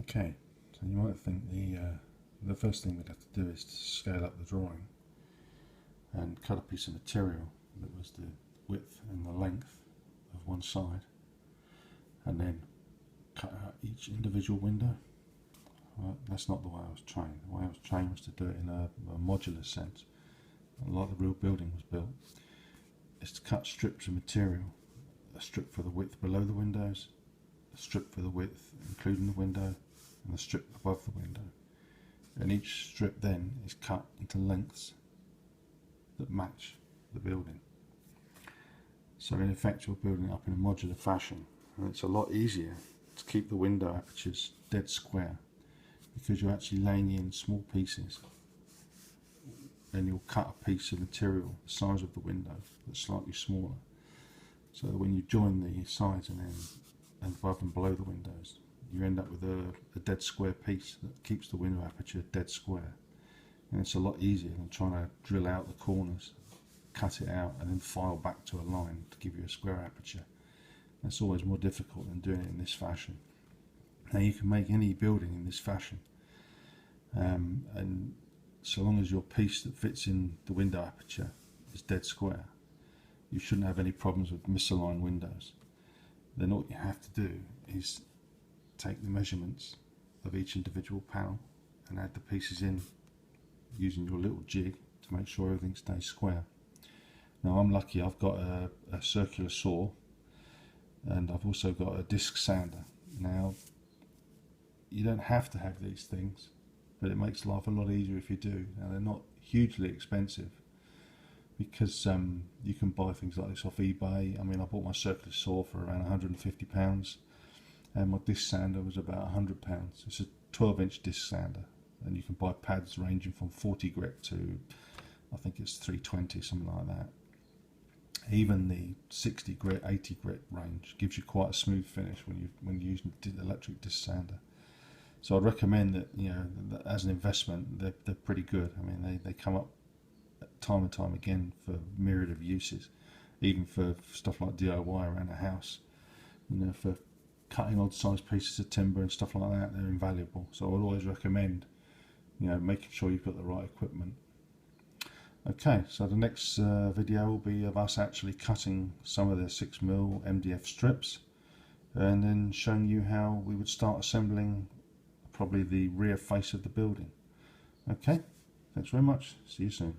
Okay, so you might think the first thing we'd have to do is to scale up the drawing and cut a piece of material that was the width and the length of one side, and then cut out each individual window. Right, that's not the way I was trained. The way I was trained was to do it in a modular sense, like the real building was built. Is to cut strips of material, a strip for the width below the windows, a strip for the width including the window, and a strip above the window. And each strip then is cut into lengths that match the building. So in effect you're building it up in a modular fashion, and it's a lot easier to keep the window apertures dead square because you're actually laying in small pieces. Then you'll cut a piece of material the size of the window but slightly smaller, so that when you join the sides and above and below the windows, you end up with a dead square piece that keeps the window aperture dead square. And it's a lot easier than trying to drill out the corners, cut it out and then file back to a line to give you a square aperture. That's always more difficult than doing it in this fashion. Now you can make any building in this fashion, and so long as your piece that fits in the window aperture is dead square, you shouldn't have any problems with misaligned windows. Then all you have to do is take the measurements of each individual panel and add the pieces in using your little jig to make sure everything stays square. Now I'm lucky, I've got a circular saw, and I've also got a disc sander. Now you don't have to have these things, but it makes life a lot easier if you do. Now they're not hugely expensive because you can buy things like this off eBay. I mean, I bought my circular saw for around £150 and my disc sander was about £100. It's a 12-inch disc sander, and you can buy pads ranging from 40 grit to I think it's 320, something like that. Even the 60 grit, 80 grit range gives you quite a smooth finish when you're using electric disc sander. So I'd recommend that, you know, that as an investment, they're pretty good. I mean, they come up time and time again for a myriad of uses, even for stuff like DIY around a house. You know, for cutting odd sized pieces of timber and stuff like that, they're invaluable. So I would always recommend, you know, making sure you've got the right equipment. Okay, so the next video will be of us actually cutting some of the 6mm MDF strips and then showing you how we would start assembling probably the rear face of the building. Okay, thanks very much. See you soon.